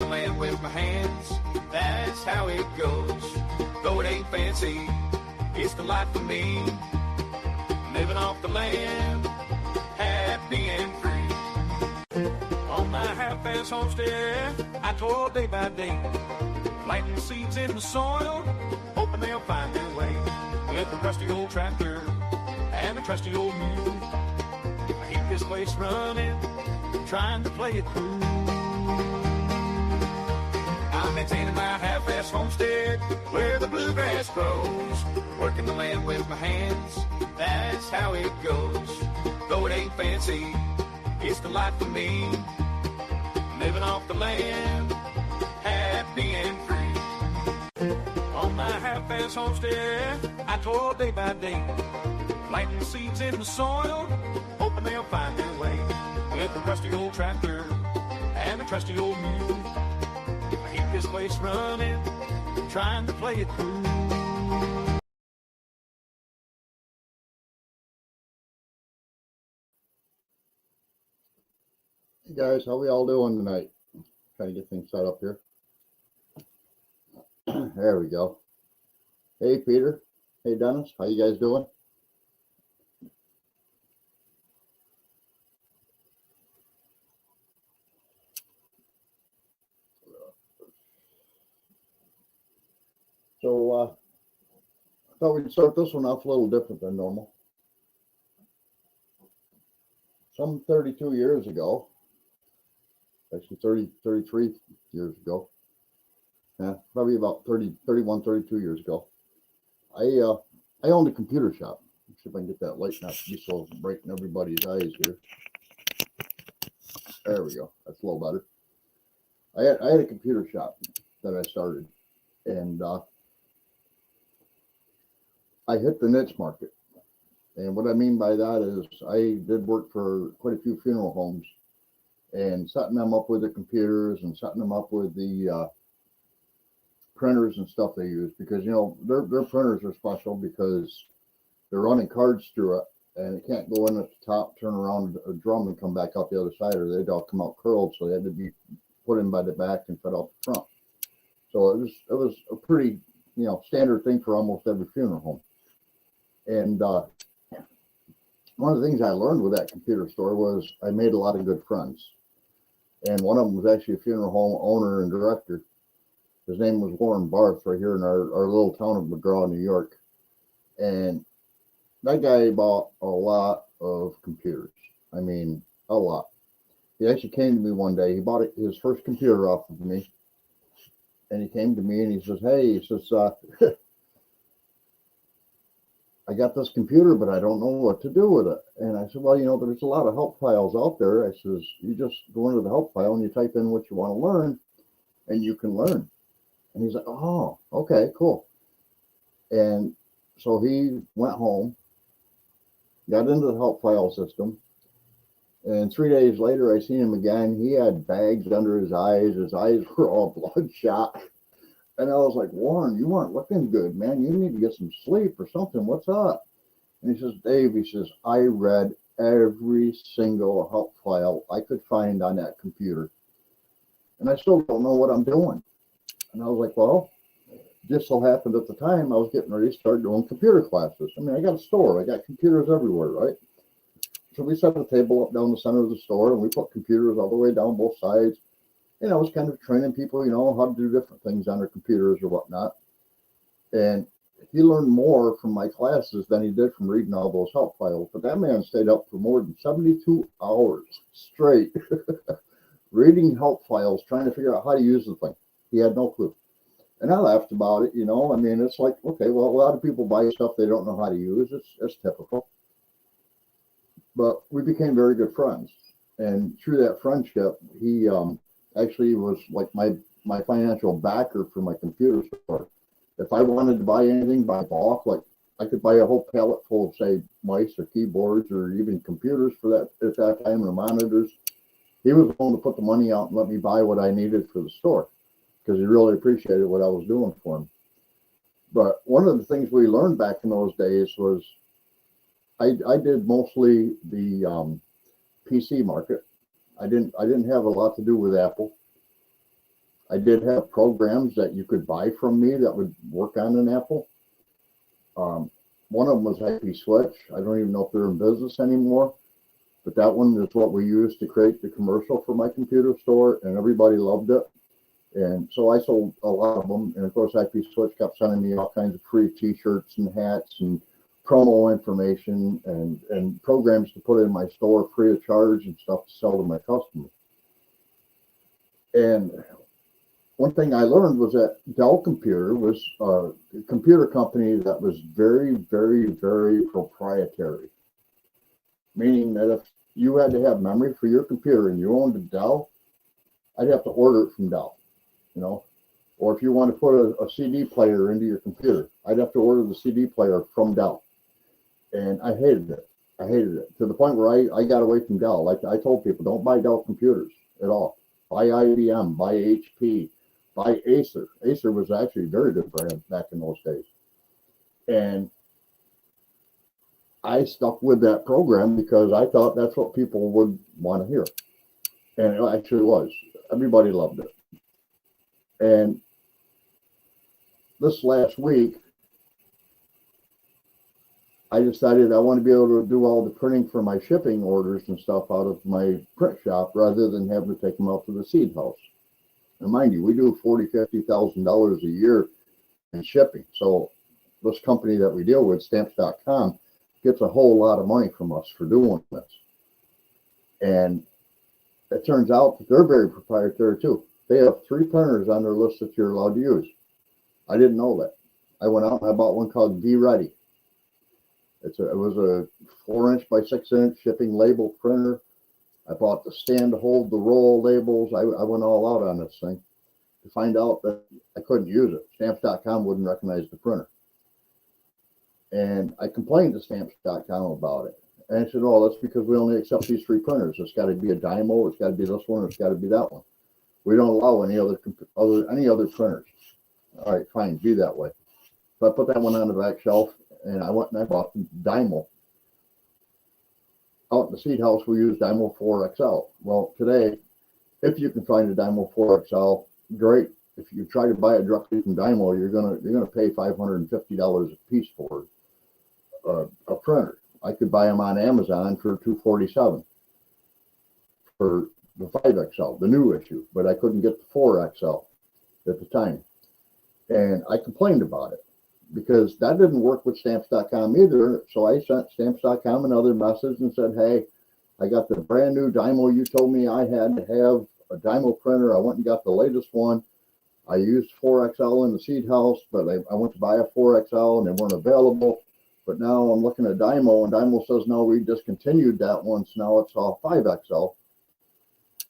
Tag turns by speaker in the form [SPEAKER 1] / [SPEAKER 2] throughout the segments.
[SPEAKER 1] Land with my hands, that's how it goes. Though it ain't fancy, it's the life for me. Living off the land, happy and free. On my HalfAss Homestead, I toil day by day, planting seeds in the soil, hoping they'll find their way. With the rusty old tractor and the trusty old mule, I keep this place running, trying to play it cool. I'm maintaining my HalfAss Homestead where the bluegrass grows. Working the land with my hands, that's how it goes. Though it ain't fancy, it's the life for me. Living off the land, happy and free. On my HalfAss Homestead, I toil day by day, planting seeds in the soil, hoping they'll find their way. With the rusty old tractor and the trusty old mule, keep this place running, trying to play it cool.
[SPEAKER 2] Hey guys, how we all doing tonight? Trying to get things set up here. There we go. Hey Peter. Hey Dennis. How you guys doing? So I thought we'd start this one off a little different than normal. Some 32 years ago, actually 33 years ago, yeah, probably about 31, 32 years ago, I owned a computer shop. Let's see if I can get that light not to be so breaking everybody's eyes here. There we go. That's a little better. I had a computer shop that I started, and I hit the niche market. And what I mean by that is I did work for quite a few funeral homes and setting them up with the computers and setting them up with the printers and stuff they use, because you know their printers are special because they're running cards through it and it can't go in at the top, turn around a drum and come back out the other side, or they'd all come out curled, so they had to be put in by the back and fed out the front. So it was a pretty, you know, standard thing for almost every funeral home. And one of the things I learned with that computer store was I made a lot of good friends. And one of them was actually a funeral home owner and director. His name was Warren Barth, right here in our little town of McGraw, New York. And that guy bought a lot of computers. I mean, a lot. He actually came to me one day. He bought his first computer off of me. And he came to me and he says, hey, he says, I got this computer, but I don't know what to do with it. And I said, well, you know, there's a lot of help files out there. I says, you just go into the help file and you type in what you want to learn and you can learn. And he's like, oh, okay, cool. And so he went home, got into the help file system. And 3 days later, I seen him again. He had bags under his eyes. His eyes were all bloodshot. And I was like, Warren, you aren't looking good, man. You need to get some sleep or something. What's up? And he says, Dave, he says, I read every single help file I could find on that computer. And I still don't know what I'm doing. And I was like, well, just so happened at the time I was getting ready to start doing computer classes. I mean, I got a store. I got computers everywhere, right? So we set a table up down the center of the store and we put computers all the way down both sides. And I was kind of training people, you know, how to do different things on their computers or whatnot. And he learned more from my classes than he did from reading all those help files. But that man stayed up for more than 72 hours straight reading help files, trying to figure out how to use the thing. He had no clue. And I laughed about it, you know. I mean, it's like, okay, well, a lot of people buy stuff they don't know how to use. It's typical. But we became very good friends. And through that friendship, he actually was like my financial backer for my computer store. If I wanted to buy anything by bulk, like I could buy a whole pallet full of, say, mice or keyboards or even computers for that at that time, or monitors. He was willing to put the money out and let me buy what I needed for the store because he really appreciated what I was doing for him. But one of the things we learned back in those days was I did mostly the PC market. I didn't have a lot to do with Apple. I did have programs that you could buy from me that would work on an Apple. One of them was IP Switch. I don't even know if they're in business anymore, but that one is what we used to create the commercial for my computer store, and everybody loved it. And so I sold a lot of them. And of course, IP Switch kept sending me all kinds of free t-shirts and hats and promo information and programs to put in my store free of charge and stuff to sell to my customers. And one thing I learned was that Dell Computer was a computer company that was very, very, very proprietary. Meaning that if you had to have memory for your computer and you owned a Dell, I'd have to order it from Dell, you know. Or if you want to put a CD player into your computer, I'd have to order the CD player from Dell. And I hated it. I hated it to the point where I got away from Dell. Like I told people, don't buy Dell computers at all. Buy IBM, buy HP, buy Acer. Acer was actually a very good brand back in those days. And I stuck with that program because I thought that's what people would want to hear. And it actually was. Everybody loved it. And this last week, I decided I want to be able to do all the printing for my shipping orders and stuff out of my print shop rather than having to take them out to the seed house. And mind you, we do $40,000, $50,000 a year in shipping. So this company that we deal with, Stamps.com, gets a whole lot of money from us for doing this. And it turns out that they're very proprietary too. They have 3 printers on their list that you're allowed to use. I didn't know that. I went out and I bought one called Be Ready. It was a 4-inch by 6-inch shipping label printer. I bought the stand to hold the roll labels. I went all out on this thing to find out that I couldn't use it. Stamps.com wouldn't recognize the printer. And I complained to Stamps.com about it. And I said, oh, that's because we only accept these 3 printers. It's got to be a Dymo, it's got to be this one, it's got to be that one. We don't allow any other printers. All right, fine, be that way. So I put that one on the back shelf, and I went and I bought the Dymo. Out in the seed house, we use Dymo 4XL. Well, today, if you can find a Dymo 4XL, great. If you try to buy it directly from Dymo, you're gonna pay $550 a piece for a printer. I could buy them on Amazon for $247 for the 5XL, the new issue, but I couldn't get the 4XL at the time. And I complained about it because that didn't work with Stamps.com either. So I sent Stamps.com another message and said, hey, I got the brand new Dymo. You told me I had to have a Dymo printer. I went and got the latest one. I used 4XL in the seed house, but I went to buy a 4XL and they weren't available. But now I'm looking at Dymo, and Dymo says, no, we discontinued that one. So now it's all 5XL.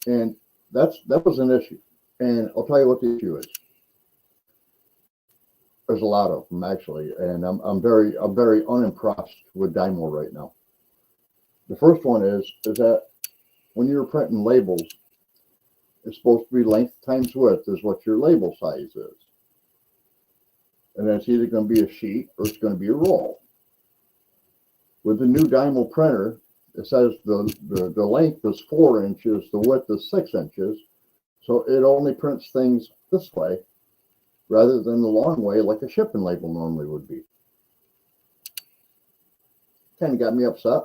[SPEAKER 2] And that was an issue. And I'll tell you what the issue is. There's a lot of them actually, and I'm very unimpressed with Dymo right now. The first one is that when you're printing labels, it's supposed to be length times width is what your label size is, and that's either going to be a sheet or it's going to be a roll. With the new Dymo printer, it says the length is 4 inches, the width is 6 inches, so it only prints things this way rather than the long way like a shipping label normally would be. Kind of got me upset,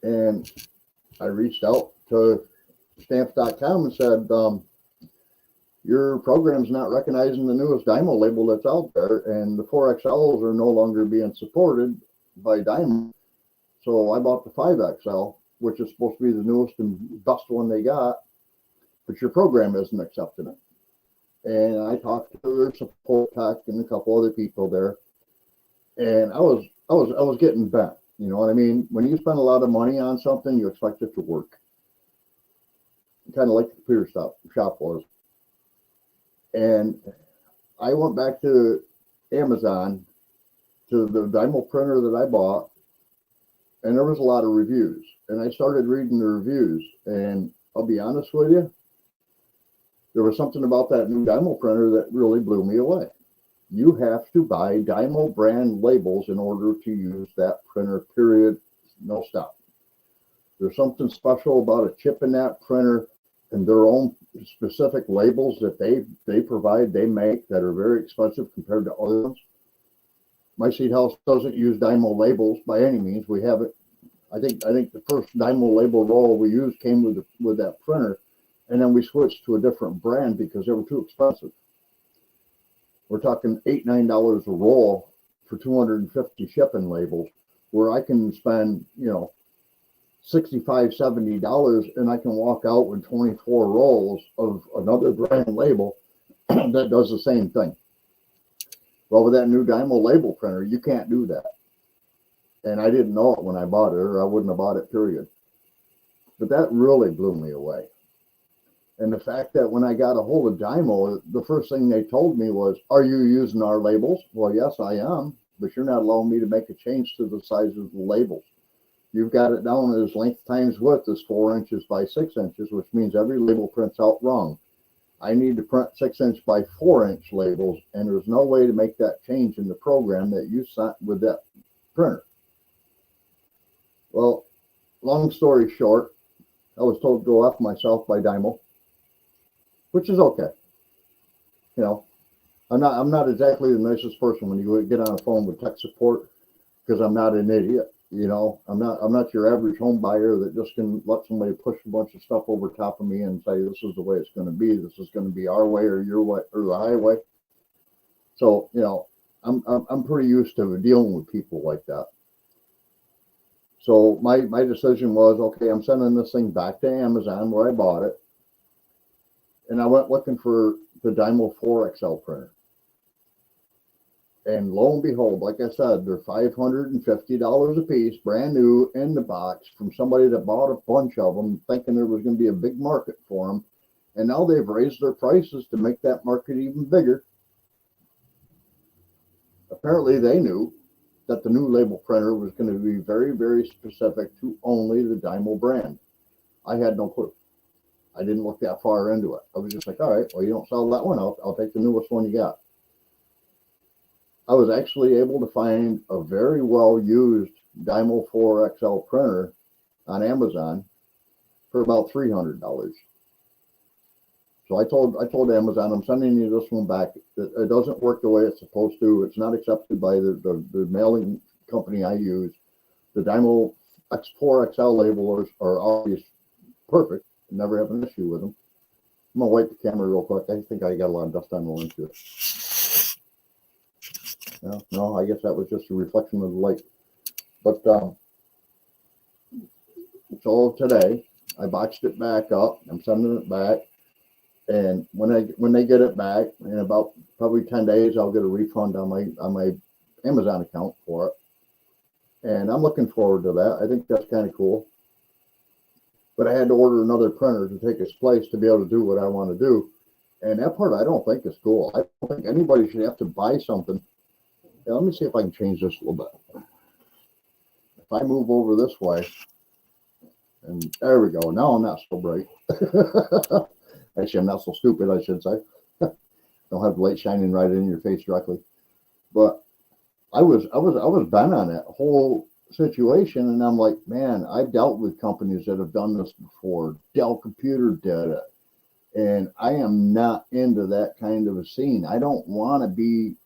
[SPEAKER 2] and I reached out to Stamps.com and said, your program's not recognizing the newest Dymo label that's out there, and the 4XLs are no longer being supported by Dymo. So I bought the 5XL, which is supposed to be the newest and best one they got, but your program isn't accepting it. And I talked to their support tech and a couple other people there, and I was getting bent. You know what I mean? When you spend a lot of money on something, you expect it to work. Kind of like the computer shop was. And I went back to Amazon to the Dymo printer that I bought, and there was a lot of reviews. And I started reading the reviews, and I'll be honest with you, there was something about that new Dymo printer that really blew me away. You have to buy Dymo brand labels in order to use that printer, period, no stop. There's something special about a chip in that printer and their own specific labels that they provide, they make, that are very expensive compared to other ones. My seed house doesn't use Dymo labels by any means. We have it. I think the first Dymo label roll we used came with that printer, and then we switched to a different brand because they were too expensive. We're talking $8-9 a roll for 250 shipping labels, where I can spend, $65-70, and I can walk out with 24 rolls of another brand label that does the same thing. Well, with that new Dymo label printer, you can't do that. And I didn't know it when I bought it, or I wouldn't have bought it, period. But that really blew me away. And the fact that when I got a hold of Dymo, the first thing they told me was, "Are you using our labels?" Well, yes, I am, but you're not allowing me to make a change to the size of the labels. You've got it down as length times width is 4 inches by 6 inches, which means every label prints out wrong. I need to print 6-inch by 4-inch labels, and there's no way to make that change in the program that you sent with that printer. Well, long story short, I was told to go F myself by Dymo, which is okay. I'm not exactly the nicest person when you get on a phone with tech support, because I'm not an idiot. I'm not your average home buyer that just can let somebody push a bunch of stuff over top of me and say, this is the way it's going to be. This is going to be our way or your way or the highway. So, I'm pretty used to dealing with people like that. So my decision was, okay, I'm sending this thing back to Amazon where I bought it. And I went looking for the Dymo 4XL printer. And lo and behold, like I said, they're $550 a piece, brand new in the box, from somebody that bought a bunch of them thinking there was going to be a big market for them. And now they've raised their prices to make that market even bigger. Apparently they knew that the new label printer was going to be very, very specific to only the Dymo brand. I had no clue. I didn't look that far into it. I was just like, all right, well, you don't sell that one, I'll take the newest one you got. I was actually able to find a very well-used Dymo 4XL printer on Amazon for about $300. So I told Amazon, I'm sending you this one back. It doesn't work the way it's supposed to. It's not accepted by the mailing company I use. The Dymo X4XL labelers are always perfect. Never have an issue with them. I'm gonna wipe the camera real quick. I think I got a lot of dust on the lens here. No, I guess that was just a reflection of the light. But so today I boxed it back up. I'm sending it back, and when they get it back in about probably 10 days, I'll get a refund on my Amazon account for it. And I'm looking forward to that. I think that's kind of cool. But I had to order another printer to take its place to be able to do what I want to do. And that part I don't think is cool. I don't think anybody should have to buy something. Now, let me see if I can change this a little bit. If I move over this way, and there we go. Now I'm not so bright. Actually, I'm not so stupid, I should say. Don't have the light shining right in your face directly. But I was bent on that whole situation, and I'm like, man, I've dealt with companies that have done this before. Dell Computer did it, and I am not into that kind of a scene. I don't want to be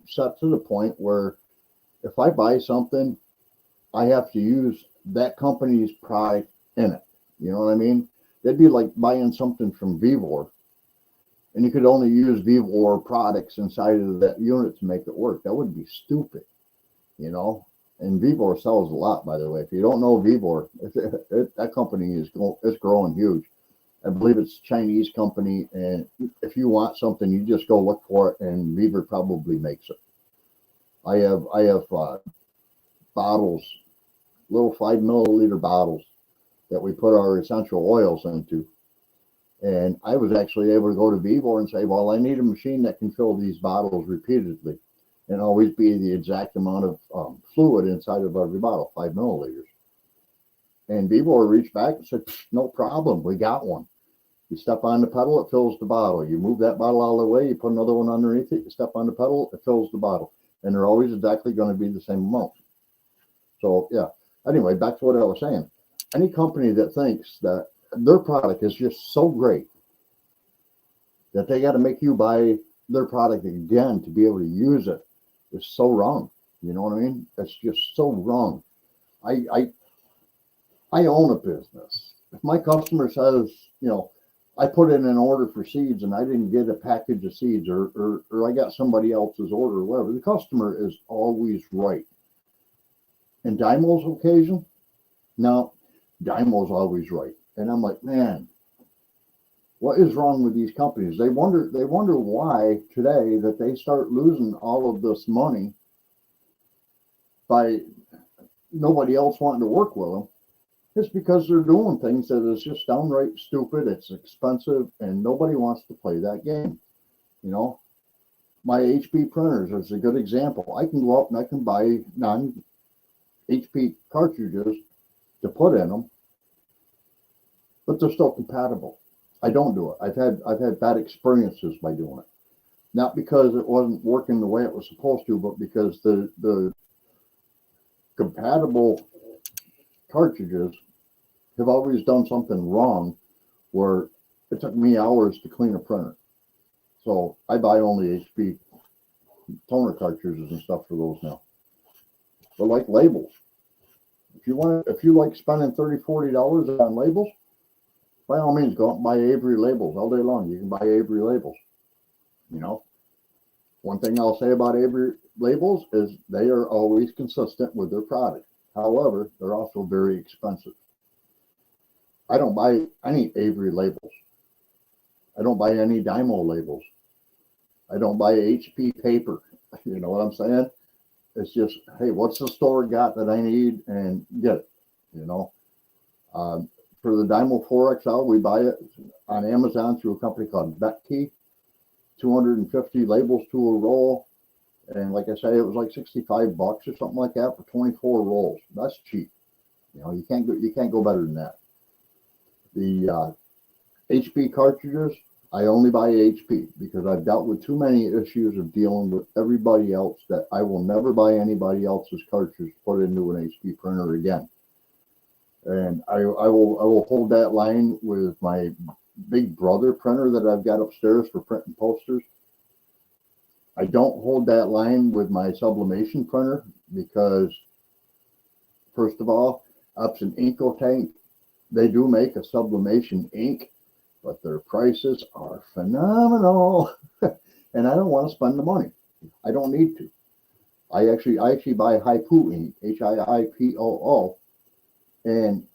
[SPEAKER 2] set to the point where if I buy something, I have to use that company's product in it. You know what I mean? That'd be like buying something from Vivor, and you could only use Vivor products inside of that unit to make it work. That would be stupid, And Vivor sells a lot, by the way. If you don't know Vivor, that company is growing huge. I believe it's a Chinese company, and if you want something, you just go look for it, and Vivor probably makes it. I have bottles, little 5 milliliter bottles that we put our essential oils into. And I was actually able to go to Vivor and say, well, I need a machine that can fill these bottles repeatedly and always be the exact amount of fluid inside of every bottle, 5 milliliters. And Vivor reached back and said, no problem, we got one. You step on the pedal, it fills the bottle. You move that bottle out of the way, you put another one underneath it, you step on the pedal, it fills the bottle. And they're always exactly going to be the same amount. So, yeah. Anyway, back to what I was saying. Any company that thinks that their product is just so great that they got to make you buy their product again to be able to use it. It's so wrong. You know what I mean? It's just so wrong. I own a business. If my customer says, I put in an order for seeds and I didn't get a package of seeds, or I got somebody else's order or whatever, the customer is always right. And Dymo's occasion, no, Dymo's always right. And I'm like, man, what is wrong with these companies? They wonder why today that they start losing all of this money by nobody else wanting to work with them. It's because they're doing things that is just downright stupid. It's expensive, and nobody wants to play that game. My HP printers is a good example. I can go up and I can buy non-HP cartridges to put in them, but they're still compatible. I don't do it. I've had bad experiences by doing it. Not because it wasn't working the way it was supposed to, but because the compatible cartridges have always done something wrong where it took me hours to clean a printer. So I buy only HP toner cartridges and stuff for those now. But like labels, if you like spending $30-$40 on labels, by all means, go out and buy Avery labels all day long. You can buy Avery labels. One thing I'll say about Avery labels is they are always consistent with their product. However, they're also very expensive. I don't buy any Avery labels. I don't buy any Dymo labels. I don't buy HP paper. You know what I'm saying? It's just, hey, what's the store got that I need, and get it. For the Dymo 4XL, we buy it on Amazon through a company called Betkey. 250 labels to a roll. And like I say, it was like $65 or something like that for 24 rolls. That's cheap. You can't go better than that. The HP cartridges, I only buy HP because I've dealt with too many issues of dealing with everybody else that I will never buy anybody else's cartridge to put into an HP printer again. And I will hold that line with my Big Brother printer that I've got upstairs for printing posters. I don't hold that line with my sublimation printer because, first of all, Epson Incotank, they do make a sublimation ink, but their prices are phenomenal. And I don't want to spend the money. I don't need to. I actually buy Hiipoo ink, Hiipoo, and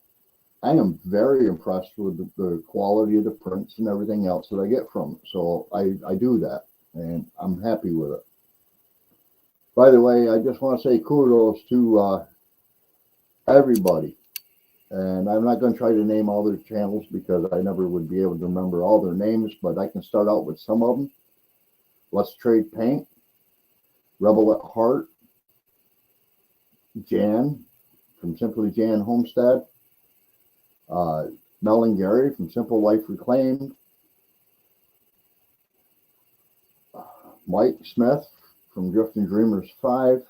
[SPEAKER 2] I am very impressed with the quality of the prints and everything else that I get from it. So I do that, and I'm happy with it. By the way, I just want to say kudos to everybody. And I'm not going to try to name all their channels because I never would be able to remember all their names, but I can start out with some of them. Let's Trade Paint, Rebel at Heart, Jan from Simply Jan Homestead, Mel and Gary from Simple Life Reclaimed, Mike Smith from Drifting Dreamers 5,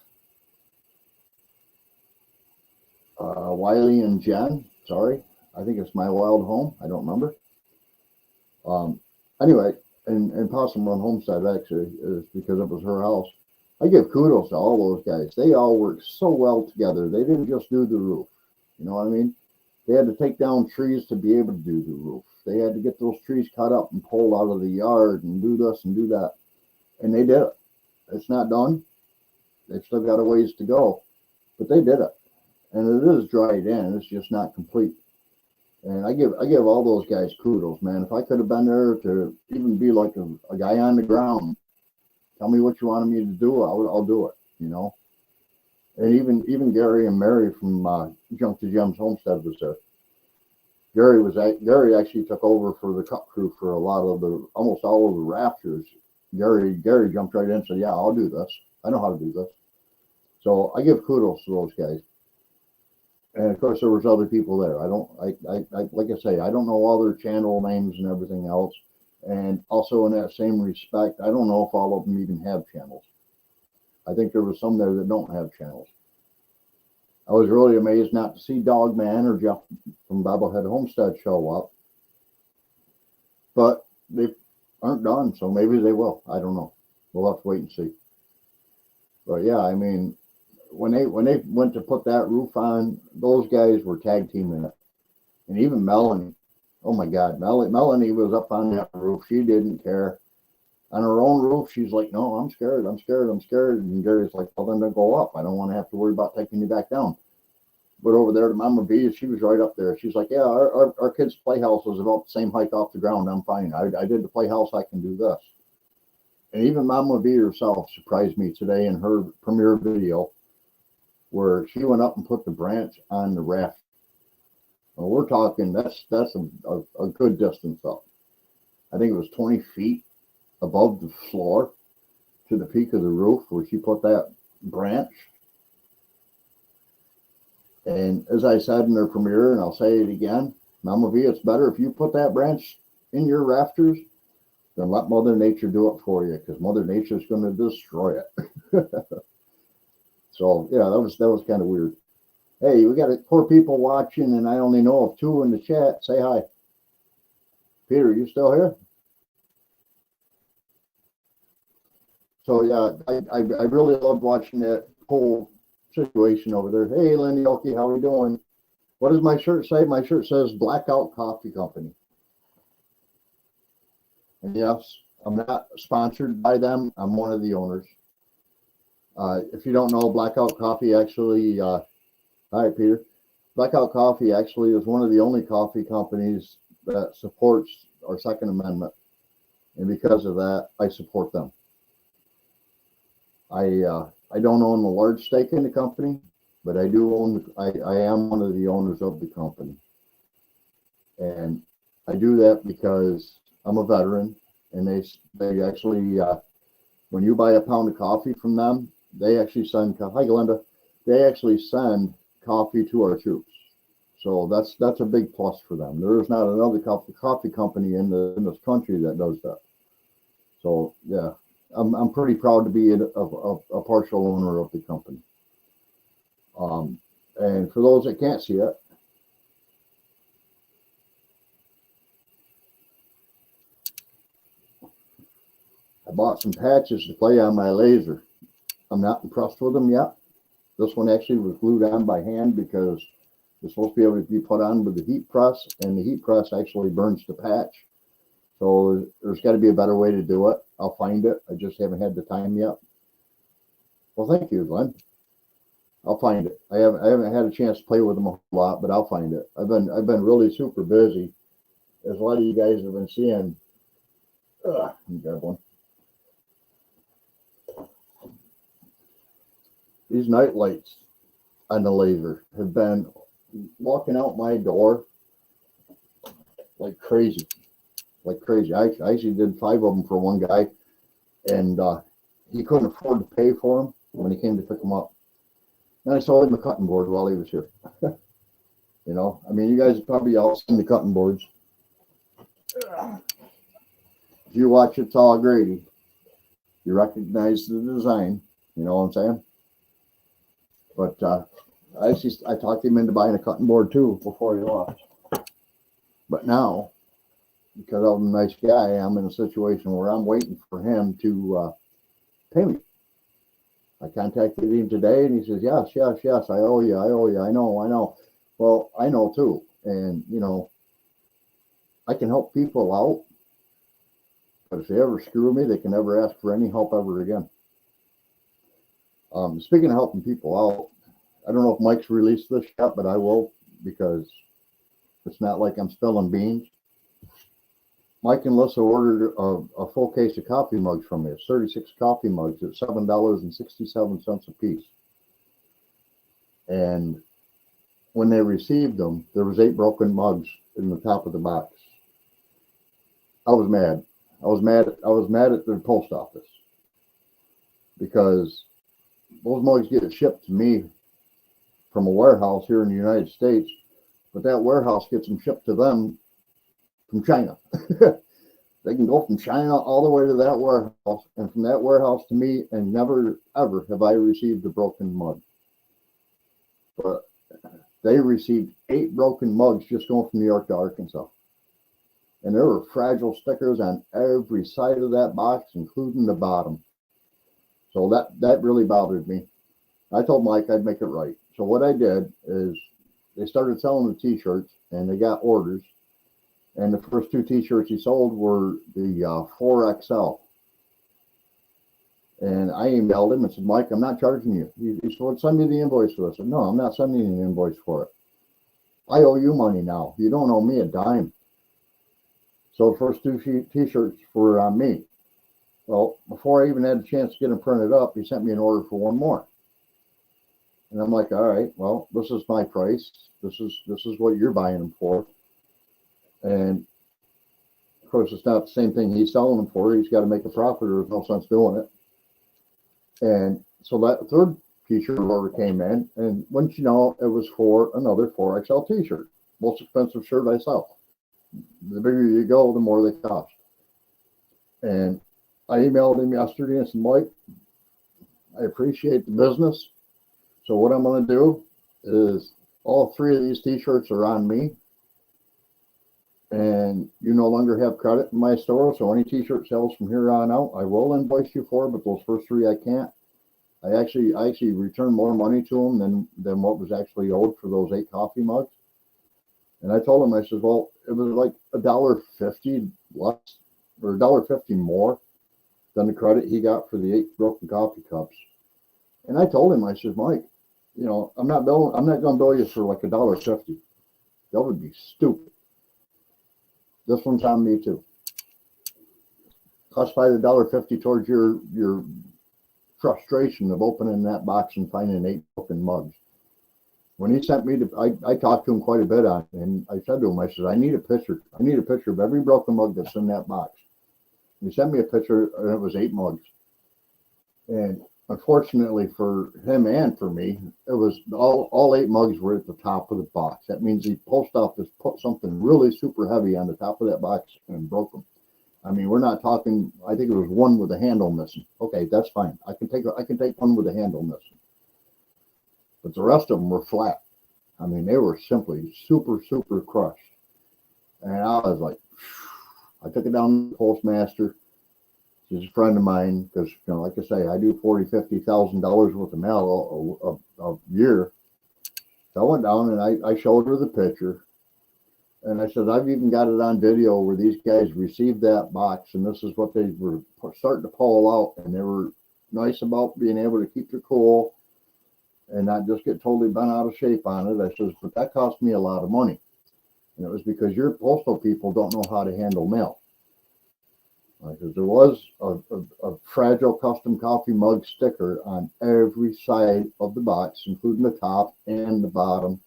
[SPEAKER 2] Wiley and Jen, sorry, I think it's My Wild Home, I don't remember. Anyway, and Possum Run Homestead actually is because it was her house. I give kudos to all those guys. They all work so well together. They didn't just do the roof. You know what I mean? They had to take down trees to be able to do the roof. They had to get those trees cut up and pulled out of the yard and do this and do that. And they did it. It's not done. They've still got a ways to go, but they did it. And it is dried in. It's just not complete. And I give all those guys kudos, man. If I could have been there to even be like a guy on the ground, tell me what you wanted me to do, I'll do it, And even Gary and Mary from Junk to Gems Homestead was there. Gary actually took over for the cut crew for almost all of the rafters. Gary jumped right in and said, "Yeah, I'll do this. I know how to do this." So I give kudos to those guys. And of course, there was other people there. Like I say, I don't know all their channel names and everything else. And also in that same respect, I don't know if all of them even have channels. I think there was some there that don't have channels. I was really amazed not to see Dogman or Jeff from Bobblehead Homestead show up. but they aren't done, so maybe they will. I don't know. We'll have to wait and see. But yeah, I mean, when they went to put that roof on, those guys were tag teaming it, and even Melanie. Oh my God, Melanie was up on that roof. She didn't care. On her own roof, she's like, "No, I'm scared. I'm scared. I'm scared." And Gary's like, "Well, then go up. I don't want to have to worry about taking you back down." But over there to Mama V, she was right up there. She's like, "Yeah, our kids' playhouse was about the same height off the ground. I'm fine. I did the playhouse. I can do this." And even Mama V herself surprised me today in her premiere video, where she went up and put the branch on the raft. Well, we're talking that's a good distance up. I think it was 20 feet above the floor to the peak of the roof where she put that branch. And as I said in their premiere, and I'll say it again, Mama V, it's better if you put that branch in your rafters than let Mother Nature do it for you, because Mother Nature is going to destroy it. So yeah, that was kind of weird. Hey, we got 4 people watching, and I only know of 2 in the chat. Say hi. Peter, you still here? So yeah, I really loved watching that whole situation over there. Hey, Lenny Oki, how are you doing? What does my shirt say? My shirt says Blackout Coffee Company. And yes, I'm not sponsored by them. I'm one of the owners. If you don't know, Blackout Coffee actually, hi Peter. Blackout Coffee actually is one of the only coffee companies that supports our Second Amendment. And because of that, I support them. I don't own a large stake in the company, but I do own, I am one of the owners of the company. And I do that because I'm a veteran, and they actually, when you buy a pound of coffee from them, they actually send, hi Glenda, they actually send coffee to our troops. So that's a big plus for them. There is not another coffee company in this country that does that. So yeah, I'm pretty proud to be a partial owner of the company. And for those that can't see it, I bought some patches to play on my laser. I'm not impressed with them yet. This one actually was glued on by hand because it's supposed to be able to be put on with the heat press, and the heat press actually burns the patch. So there's got to be a better way to do it. I'll find it. I just haven't had the time yet. Well, thank you, Glenn. I'll find it. I haven't had a chance to play with them a lot, but I'll find it. I've been really super busy, as a lot of you guys have been seeing. Let me grab one. These night lights on the laser have been walking out my door like crazy. Like crazy. I actually did 5 of them for one guy, and he couldn't afford to pay for them when he came to pick them up. And I sold him a cutting board while he was here. You know, I mean, you guys have probably all seen the cutting boards. If you watch It's All Grady, you recognize the design. You know what I'm saying? But I talked him into buying a cutting board too before he left. But now, because I'm a nice guy, I'm in a situation where I'm waiting for him to pay me. I contacted him today, and he says, yes, I owe you, I know. Well, I know too, and you know, I can help people out, but if they ever screw me, they can never ask for any help ever again. Speaking of helping people out, I don't know if Mike's released this yet, but I will, because it's not like I'm spilling beans. Mike and Lissa ordered a full case of coffee mugs from me. It's 36 coffee mugs at $7.67 a piece. And when they received them, there was 8 broken mugs in the top of the box. I was mad. I was mad at the post office, because those mugs get shipped to me from a warehouse here in the United States, but that warehouse gets them shipped to them from China. They can go from China all the way to that warehouse, and from that warehouse to me, and never ever have I received a broken mug. But they received 8 broken mugs just going from New York to Arkansas. And there were fragile stickers on every side of that box, including the bottom. So that really bothered me. I told Mike I'd make it right. So what I did is they started selling the t-shirts, and they got orders. And the first two t-shirts he sold were the 4XL. And I emailed him and said, Mike, I'm not charging you. He said, well, send me the invoice for this. I said, no, I'm not sending you an invoice for it. I owe you money now. You don't owe me a dime. So the first two t-shirts were on me. Well, before I even had a chance to get them printed up, he sent me an order for one more. And I'm like, all right, well, this is my price. This is what you're buying them for. And of course, it's not the same thing he's selling them for. He's got to make a profit, or there's no sense doing it. And so that third t-shirt order came in, and once you know, it was for another 4XL t-shirt. Most expensive shirt I sell. The bigger you go, the more they cost. And I emailed him yesterday and said, Mike, I appreciate the business. So what I'm going to do is all three of these t-shirts are on me. And you no longer have credit in my store. So any t-shirt sales from here on out, I will invoice you for, but those first three I can't. I actually returned more money to them than what was actually owed for those 8 coffee mugs. And I told him, I said, well, it was like $1.50 less or $1.50 more than the credit he got for the 8 broken coffee cups. And I told him, I said, Mike, you know, I'm not going to bill you for like $1.50. That would be stupid. This one's on me too. Classify the $1.50 towards your frustration of opening that box and finding 8 broken mugs. When he sent me I talked to him quite a bit on it, and I said to him, I said, I need a picture of every broken mug that's in that box. He sent me a picture, and it was 8 mugs. And unfortunately for him and for me, it was all 8 mugs were at the top of the box. That means the post office put something really super heavy on the top of that box and broke them. I mean, we're not talking, I think it was one with a handle missing. Okay, that's fine. I can take one with a handle missing. But the rest of them were flat. I mean, they were simply super, super crushed. And I was like, I took it down to the postmaster. She's a friend of mine because, you know, like I say, I do $40,000, $50,000 worth of mail a year. So I went down and I showed her the picture. And I said, I've even got it on video where these guys received that box, and this is what they were starting to pull out. And they were nice about being able to keep their cool and not just get totally bent out of shape on it. I says, but that cost me a lot of money. And it was because your postal people don't know how to handle mail. Because there was a fragile custom coffee mug sticker on every side of the box, including the top and the bottom.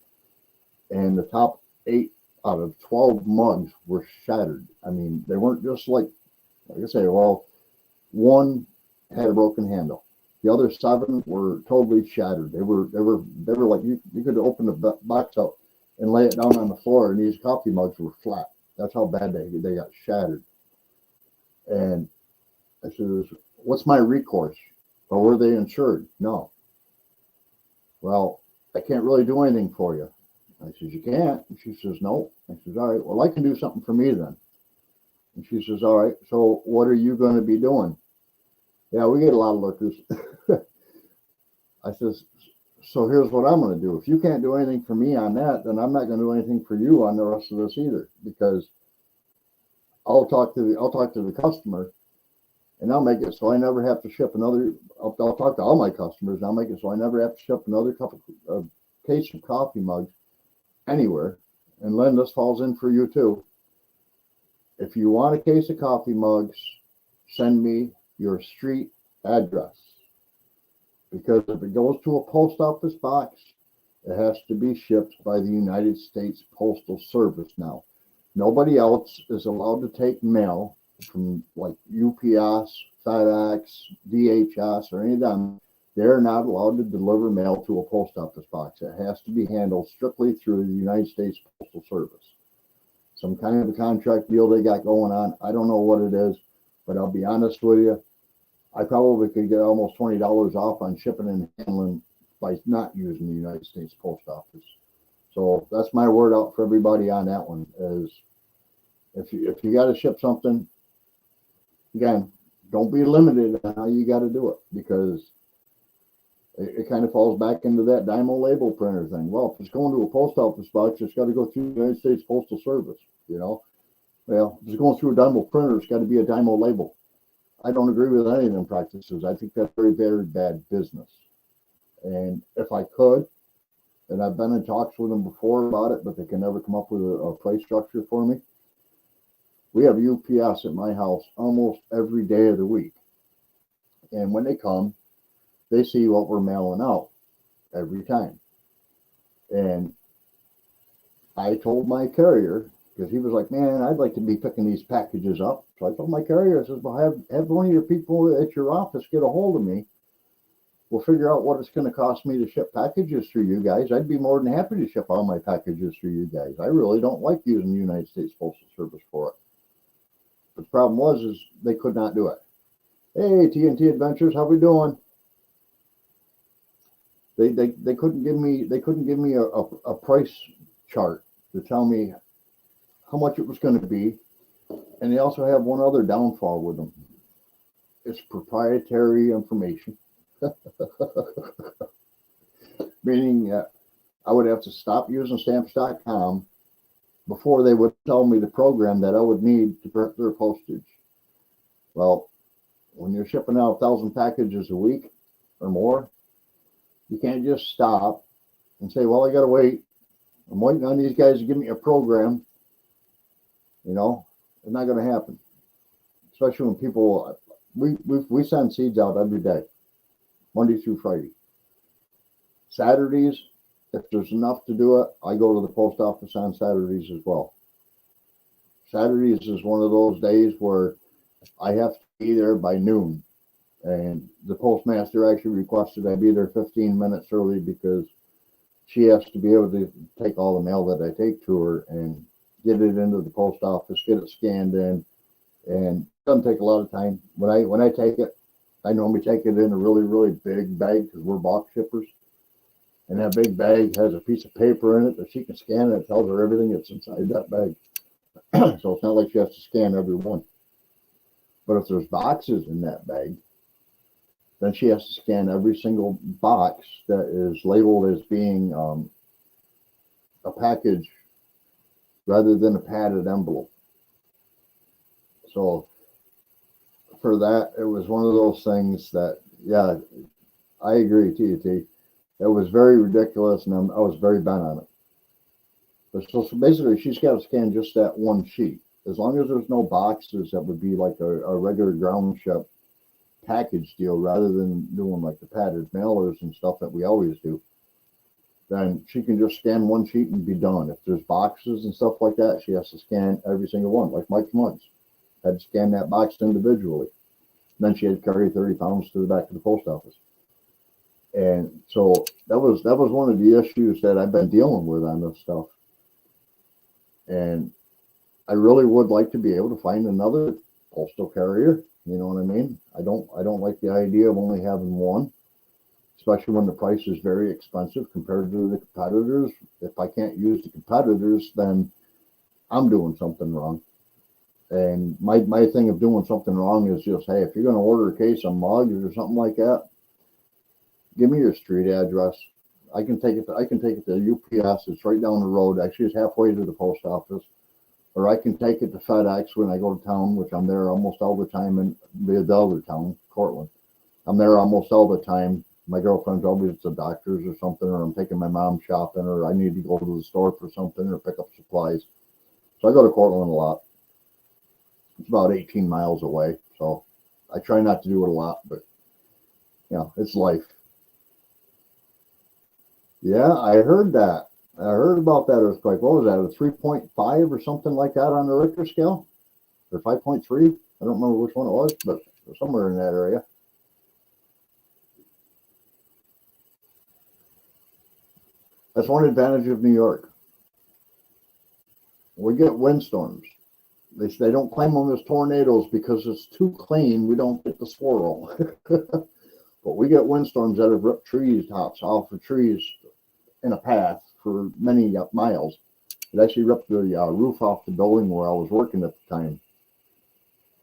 [SPEAKER 2] And the top 8 out of 12 mugs were shattered. I mean, they weren't just like I say, well, one had a broken handle. The other 7 were totally shattered. They were like you could open the box up and lay it down on the floor, and these coffee mugs were flat. That's how bad they got shattered. And I said, what's my recourse? Or were they insured? No. Well, I can't really do anything for you. I says, you can't? And she says, no. I says, all right, well, I can do something for me then. And she says, all right, so what are you going to be doing? Yeah, we get a lot of lookers. I says, so here's what I'm going to do. If you can't do anything for me on that, then I'm not going to do anything for you on the rest of this either, because I'll talk to the customer, and I'll make it so I never have to ship another. I'll talk to all my customers, and I'll make it so I never have to ship another case of coffee mugs anywhere. And Lynn, this falls in for you too. If you want a case of coffee mugs, send me your street address. Because if it goes to a post office box, it has to be shipped by the United States Postal Service now. Nobody else is allowed to take mail from like UPS, FedEx, DHS, or any of them. They're not allowed to deliver mail to a post office box. It has to be handled strictly through the United States Postal Service. Some kind of a contract deal they got going on. I don't know what it is, but I'll be honest with you. I probably could get almost $20 off on shipping and handling by not using the United States Post Office. So that's my word out for everybody on that one is if you got to ship something, again, don't be limited on how you got to do it, because it kind of falls back into that Dymo label printer thing. Well, if it's going to a post office box, it's got to go through the United States Postal Service, you know. Well, if it's going through a Dymo printer, it's got to be a Dymo label. I don't agree with any of them practices. I think that's very, very bad business. And if I could, and I've been in talks with them before about it, but they can never come up with a price structure for me. We have UPS at my house almost every day of the week. And when they come, they see what we're mailing out every time. And I told my carrier, because he was like, man, I'd like to be picking these packages up. So I told my carrier, I said, well, have one of your people at your office get a hold of me. We'll figure out what it's going to cost me to ship packages through you guys. I'd be more than happy to ship all my packages through you guys. I really don't like using the United States Postal Service for it. But the problem was they could not do it. Hey, TNT Adventures, how we doing? They couldn't give me a price chart to tell me how much it was going to be. And they also have one other downfall with them. It's proprietary information. Meaning I would have to stop using stamps.com before they would tell me the program that I would need to print their postage. Well, when you're shipping out 1,000 packages a week or more, you can't just stop and say, well, I got to wait. I'm waiting on these guys to give me a program. You know, it's not going to happen. Especially when people, we send seeds out every day, Monday through Friday. Saturdays, if there's enough to do it, I go to the post office on Saturdays as well. Saturdays is one of those days where I have to be there by noon. And the postmaster actually requested I be there 15 minutes early because she has to be able to take all the mail that I take to her and get it into the post office, get it scanned in, and it doesn't take a lot of time. When I take it, I normally take it in a really, really big bag because we're box shippers. And that big bag has a piece of paper in it that she can scan, and it tells her everything that's inside that bag. So it's not like she has to scan every one. But if there's boxes in that bag, then she has to scan every single box that is labeled as being a package rather than a padded envelope. So for that, it was one of those things that, yeah, I agree, TT. It was very ridiculous, and I was very bent on it. But so basically, she's got to scan just that one sheet. As long as there's no boxes, that would be like a regular ground ship package deal rather than doing like the padded mailers and stuff that we always do. Then she can just scan one sheet and be done. If there's boxes and stuff like that, she has to scan every single one, like Mike's Mugs. Had to scan that box individually. Then she had to carry 30 pounds to the back of the post office. And so that was one of the issues that I've been dealing with on this stuff. And I really would like to be able to find another postal carrier. You know what I mean? I don't like the idea of only having one, especially when the price is very expensive compared to the competitors. If I can't use the competitors, then I'm doing something wrong. And my thing of doing something wrong is just, hey, if you're going to order a case of mugs or something like that, give me your street address. I can take it to UPS. It's right down the road. Actually, it's halfway to the post office. Or I can take it to FedEx when I go to town, which I'm there almost all the time in the other town, Cortland. I'm there almost all the time. My girlfriend's always at the doctor's or something, or I'm taking my mom shopping, or I need to go to the store for something or pick up supplies. So I go to Cortland a lot. It's about 18 miles away. So I try not to do it a lot, but you know, it's life. Yeah, I heard that. I heard about that earthquake. What was that? A 3.5 or something like that on the Richter scale? Or 5.3? I don't remember which one it was, but somewhere in that area. That's one advantage of New York. We get windstorms. They don't claim them as tornadoes because it's too clean. We don't get the swirl. But we get windstorms that have ripped trees tops off of trees in a path for many miles. It actually ripped the roof off the building where I was working at the time.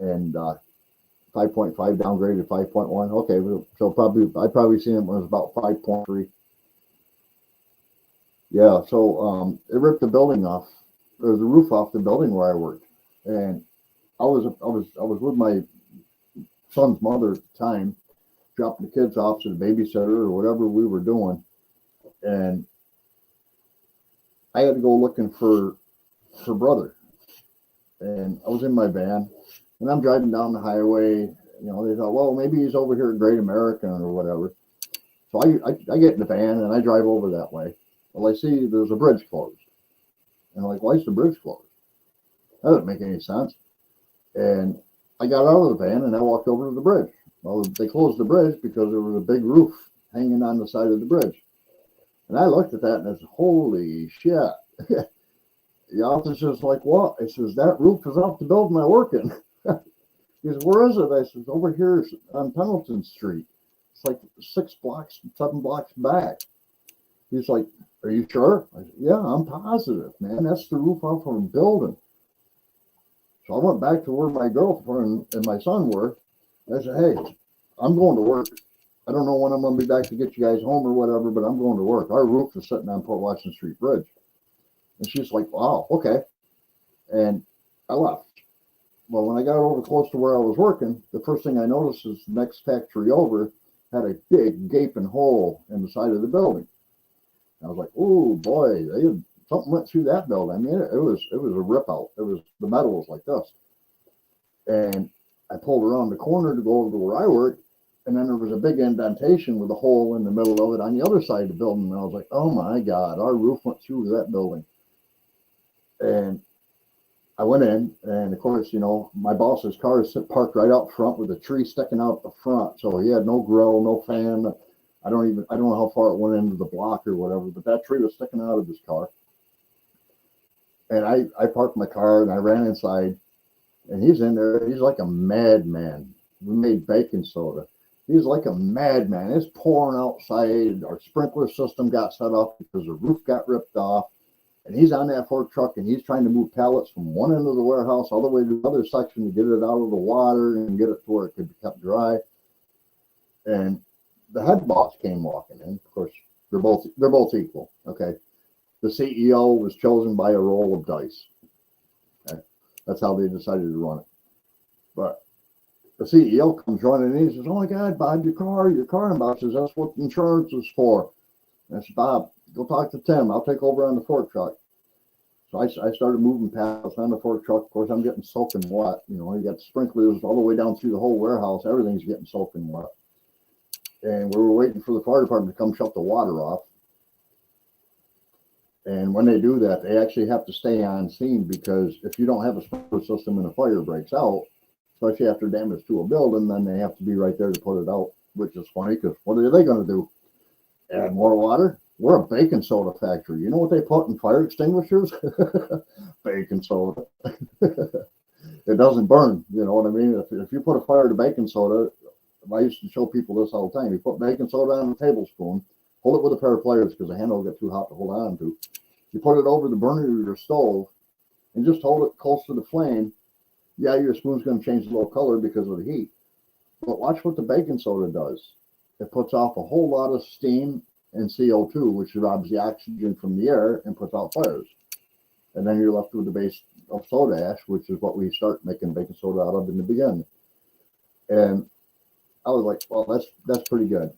[SPEAKER 2] And 5.5 downgraded to 5.1. Okay, so I probably seen it when it was about 5.3. Yeah, so it ripped the building off, or the roof off the building where I worked, and I was with my son's mother at the time, dropping the kids off to the babysitter or whatever we were doing, and I had to go looking for her brother, and I was in my van, and I'm driving down the highway. They thought, well, maybe he's over here at Great American or whatever. So I get in the van and I drive over that way. Well, I see there's a bridge closed. And I'm like, why is the bridge closed? That doesn't make any sense. And I got out of the van and I walked over to the bridge. Well, they closed the bridge because there was a big roof hanging on the side of the bridge. And I looked at that and I said, holy shit. The officer's like, what? I says, that roof is off the building I work in. He says, where is it? I says, over here on Pendleton Street. It's like 7 blocks back. He's like, are you sure? I said, yeah, I'm positive, man. That's the roof off of a building. So I went back to where my girlfriend and my son were. I said, hey, I'm going to work. I don't know when I'm going to be back to get you guys home or whatever, but I'm going to work. Our roof is sitting on Port Washington Street Bridge. And she's like, wow, okay. And I left. Well, when I got over close to where I was working, the first thing I noticed is the next factory over had a big gaping hole in the side of the building. I was like, oh boy, something went through that building. I mean, it was a rip out. The metal was like this. And I pulled around the corner to go over to where I worked, and then there was a big indentation with a hole in the middle of it on the other side of the building. And I was like, oh my God, our roof went through that building. And I went in, and of course, my boss's car is parked right out front with a tree sticking out the front. So he had no grill, no fan. I don't know how far it went into the block or whatever, but that tree was sticking out of his car. And I parked my car and I ran inside, and he's in there. He's like a madman. We made baking soda. He's like a madman. It's pouring outside. Our sprinkler system got set off because the roof got ripped off. And he's on that fork truck, and he's trying to move pallets from one end of the warehouse all the way to the other section to get it out of the water and get it to where it could be kept dry. And the head boss came walking in. Of course, they're both equal. Okay, the CEO was chosen by a roll of dice. Okay, that's how they decided to run it. But the CEO comes running in. He says, "Oh my God, Bob, your car." And Bob says, "That's what insurance is for." And I said, "Bob, go talk to Tim. I'll take over on the fork truck." So I started moving pallets on the fork truck. Of course, I'm getting soaking wet. You got sprinklers all the way down through the whole warehouse. Everything's getting soaking wet. And we were waiting for the fire department to come shut the water off. And when they do that, they actually have to stay on scene, because if you don't have a sprinkler system and a fire breaks out, especially after damage to a building, then they have to be right there to put it out, which is funny because what are they going to do? Add more water? We're a baking soda factory. You know what they put in fire extinguishers? Baking soda. It doesn't burn. You know what I mean? If you put a fire to baking soda, I used to show people this all the time. You put baking soda on a tablespoon, hold it with a pair of pliers because the handle will get too hot to hold on to. You put it over the burner of your stove and just hold it close to the flame. Yeah, your spoon's going to change a little color because of the heat. But watch what the baking soda does. It puts off a whole lot of steam and CO2, which robs the oxygen from the air and puts out fires. And then you're left with the base of soda ash, which is what we start making baking soda out of in the beginning. And I was like, well, that's pretty good.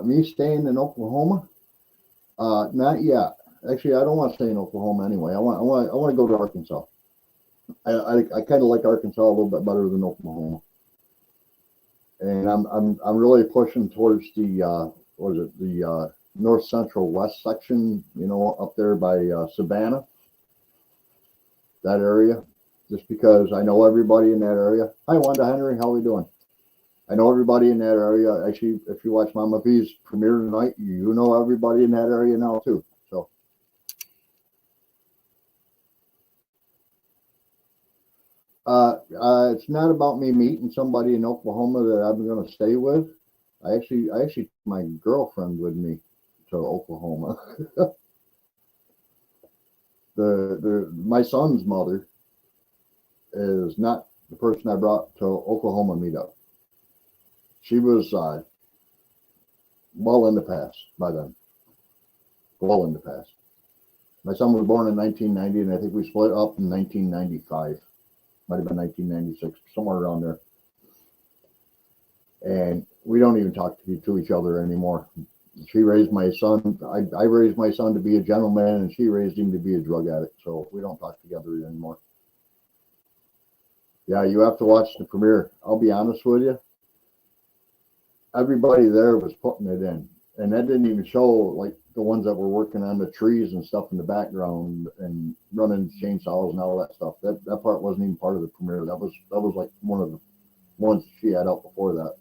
[SPEAKER 2] Me staying in Oklahoma? Not yet. Actually, I don't want to stay in Oklahoma anyway. I want to go to Arkansas. I kind of like Arkansas a little bit better than Oklahoma. And I'm really pushing towards the north central west section, up there by Savannah, that area, just because I know everybody in that area. Hi, Wanda Henry, how are we doing? I know everybody in that area. Actually, if you watch Mama V's premiere tonight, you know everybody in that area now too. So it's not about me meeting somebody in Oklahoma that I'm going to stay with. I actually took my girlfriend with me to Oklahoma. My son's mother is not the person I brought to Oklahoma meetup. She was well in the past by then. Well in the past. My son was born in 1990, and I think we split up in 1995. Might have been 1996, somewhere around there. And we don't even talk to each other anymore. She raised my son. I raised my son to be a gentleman, and she raised him to be a drug addict. So we don't talk together anymore. Yeah, you have to watch the premiere. I'll be honest with you. Everybody there was putting it in, and that didn't even show like the ones that were working on the trees and stuff in the background and running chainsaws and all that stuff. That part wasn't even part of the premiere. That was like one of the ones she had out before that.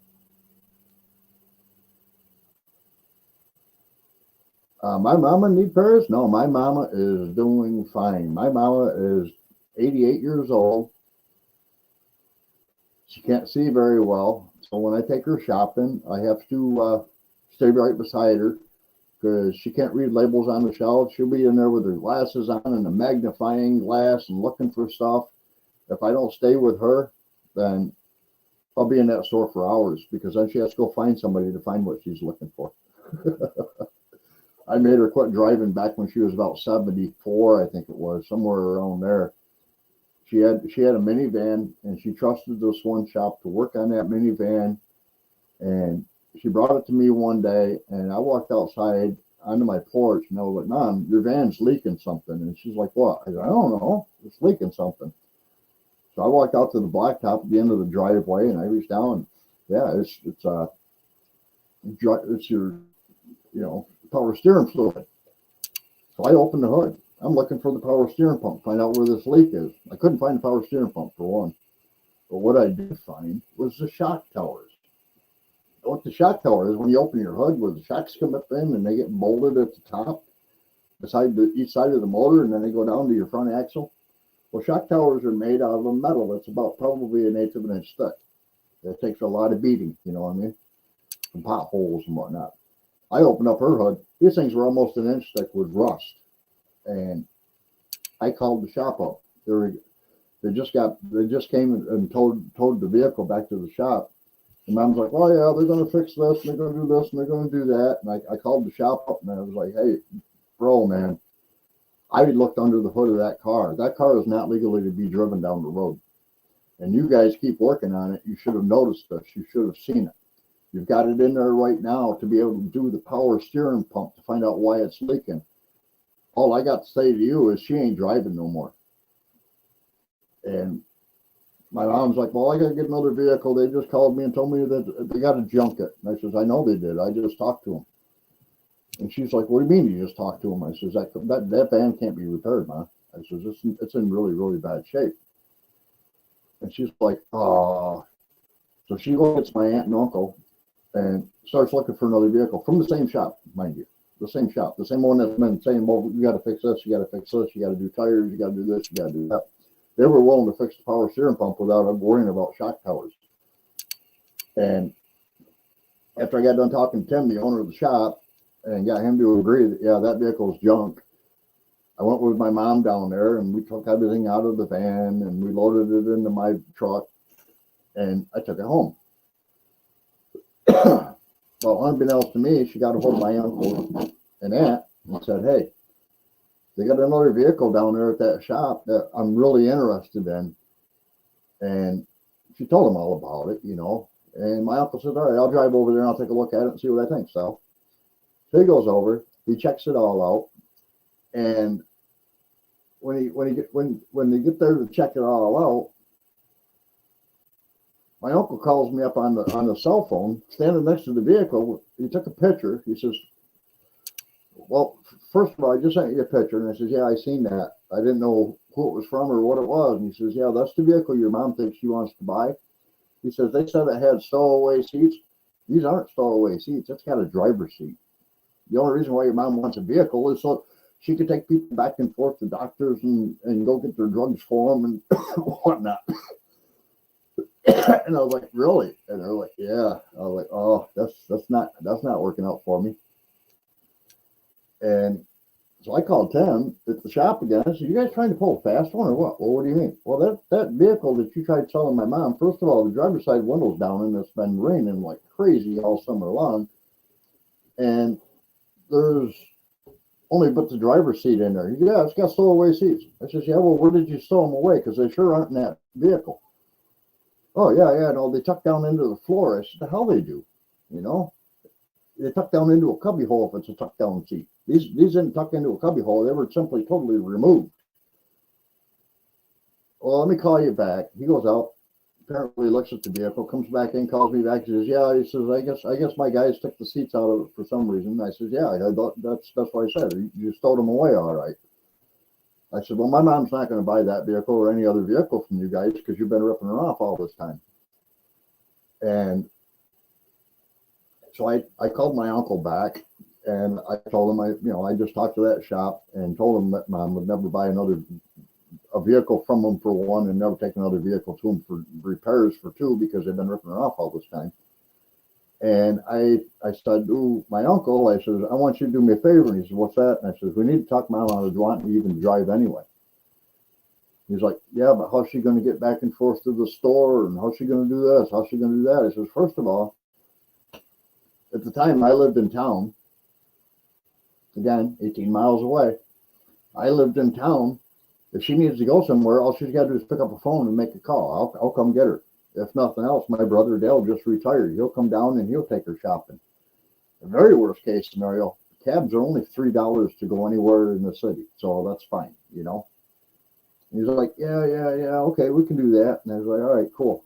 [SPEAKER 2] My mama need prayers? No, my mama is doing fine. My mama is 88 years old. She can't see very well. So when I take her shopping, I have to stay right beside her because she can't read labels on the shelf. She'll be in there with her glasses on and a magnifying glass and looking for stuff. If I don't stay with her, then I'll be in that store for hours because then she has to go find somebody to find what she's looking for. I made her quit driving back when she was about 74, I think it was, somewhere around there. She had a minivan, and she trusted this one shop to work on that minivan. And she brought it to me one day, and I walked outside onto my porch, and I was like, "Mom, your van's leaking something." And she's like, "What?" I said, "I don't know. It's leaking something." So I walked out to the blacktop at the end of the driveway, and I reached down. And, yeah, it's your power steering fluid. So I opened the hood. I'm looking for the power steering pump, find out where this leak is. I couldn't find the power steering pump for one. But what I did find was the shock towers. What the shock tower is, when you open your hood, where the shocks come up in and they get bolted at the top, beside each side of the motor, and then they go down to your front axle. Well, shock towers are made out of a metal that's about probably 1/8 of an inch thick. That takes a lot of beating, you know what I mean? Some potholes and whatnot. I opened up her hood. These things were almost 1 inch thick with rust. And I called the shop up. They just came and towed the vehicle back to the shop. And Mom's like, "Oh yeah, they're gonna fix this, and they're gonna do this, and they're gonna do that." And I called the shop up, and I was like, "Hey, bro, man, I looked under the hood of that car. That car is not legally to be driven down the road. And you guys keep working on it. You should have noticed this. You should have seen it. You've got it in there right now to be able to do the power steering pump to find out why it's leaking. All I got to say to you is she ain't driving no more." And my mom's like, "Well, I got to get another vehicle. They just called me and told me that they got to junk it." And I says, "I know they did. I just talked to them." And she's like, "What do you mean you just talked to them?" I says, that van can't be repaired, Ma." I says, it's in really, really bad shape." And she's like, "Oh." So she gets my aunt and uncle and starts looking for another vehicle from the same shop, mind you. The same shop, the same one that's been saying, "Well, you got to fix this, you got to fix this, you got to do tires, you got to do this, you got to do that." They were willing to fix the power steering pump without worrying about shock towers. And after I got done talking to Tim, the owner of the shop, and got him to agree that, yeah, that vehicle's junk, I went with my mom down there, and we took everything out of the van, and we loaded it into my truck, and I took it home. Well, unbeknownst to me, she got a hold of my uncle and aunt and said, "Hey, they got another vehicle down there at that shop that I'm really interested in." And she told them all about it, And my uncle said, "All right, I'll drive over there and I'll take a look at it and see what I think." So he goes over, he checks it all out, and when they get there to check it all out, my uncle calls me up on the cell phone, standing next to the vehicle. He took a picture. He says, "Well, first of all, I just sent you a picture." And I says, "Yeah, I seen that. I didn't know who it was from or what it was." And he says, "Yeah, that's the vehicle your mom thinks she wants to buy." He says, "They said it had stowaway seats. These aren't stowaway seats. It's got a driver's seat. The only reason why your mom wants a vehicle is so she could take people back and forth to doctors and go get their drugs for them and whatnot." And I was like, really? And they're like, yeah. I was like, oh, that's not working out for me. And so I called Tim at the shop again. I said, you guys trying to pull a fast one or what? Well, what do you mean? Well, that vehicle that you tried selling my mom, first of all, the driver's side window's down and it's been raining like crazy all summer long. And there's only but the driver's seat in there. Yeah, it's got stowaway seats. I says, yeah, well, where did you stow them away? Because they sure aren't in that vehicle. Oh, yeah, no, they tuck down into the floor. I said, the hell they do, you know? They tuck down into a cubby hole if it's a tuck down seat. These didn't tuck into a cubby hole. They were simply totally removed. Well, let me call you back. He goes out, apparently looks at the vehicle, comes back in, calls me back. He says, yeah, he says, I guess my guys took the seats out of it for some reason. I says, yeah, that's what I said. You stowed them away all right. I said, well, my mom's not going to buy that vehicle or any other vehicle from you guys because you've been ripping her off all this time. And so I called my uncle back and I told him I just talked to that shop and told him that Mom would never buy a vehicle from them for one and never take another vehicle to them for repairs for two because they've been ripping her off all this time. And I said to my uncle, I said, I want you to do me a favor. And he said, what's that? And I said, we need to talk Mom out of wanting to even drive anyway. He's like, yeah, but how's she going to get back and forth to the store? And how's she going to do this? How's she going to do that? I said, first of all, at the time I lived in town, again, 18 miles away. I lived in town. If she needs to go somewhere, all she's got to do is pick up a phone and make a call. I'll come get her. If nothing else, my brother Dale just retired. He'll come down and he'll take her shopping. The very worst case scenario, cabs are only $3 to go anywhere in the city. So that's fine, you know. And he's like, yeah, okay, we can do that. And I was like, all right, cool.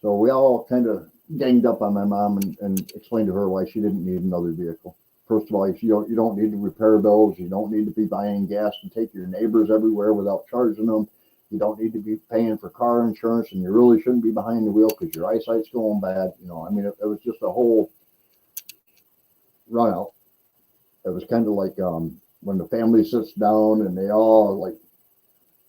[SPEAKER 2] So we all kind of ganged up on my mom and explained to her why she didn't need another vehicle. First of all, you don't need to repair bills. You don't need to be buying gas to take your neighbors everywhere without charging them. You don't need to be paying for car insurance, and you really shouldn't be behind the wheel because your eyesight's going bad. You know, I mean, it was just a whole run out. It was kind of like when the family sits down and they all like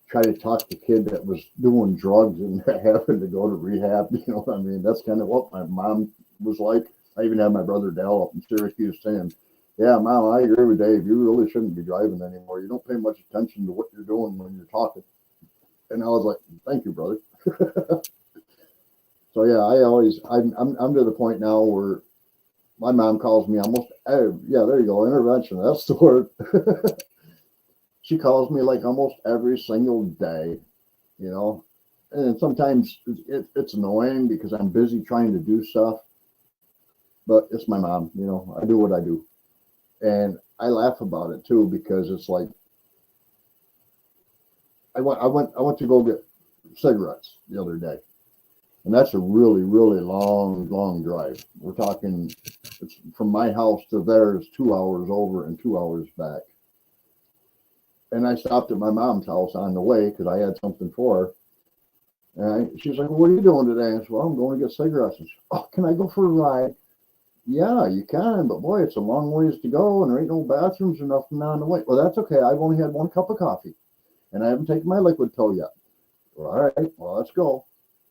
[SPEAKER 2] try to talk the kid that was doing drugs and having to go to rehab. You know, I mean, that's kind of what my mom was like. I even had my brother Dale up in Syracuse saying, yeah, Mom, I agree with Dave. You really shouldn't be driving anymore. You don't pay much attention to what you're doing when you're talking. And I was like, thank you, brother. So yeah, I'm to the point now where my mom calls me almost, yeah, there you go, intervention. That's the word. She calls me like almost every single day, you know, and sometimes it's annoying because I'm busy trying to do stuff, but it's my mom, you know, I do what I do. And I laugh about it too, because it's like, I went to go get cigarettes the other day, and that's a really, really long drive. We're talking, it's from my house to there is 2 hours over and 2 hours back. And I stopped at my mom's house on the way because I had something for her. And she's like, well, what are you doing today? I said, well, I'm going to get cigarettes. And she, oh, can I go for a ride? Yeah, you can, but boy, it's a long ways to go, and there ain't no bathrooms or nothing on the way. Well, that's okay. I've only had 1 cup of coffee, and I haven't taken my liquid pill yet. Well, all right, well, let's go.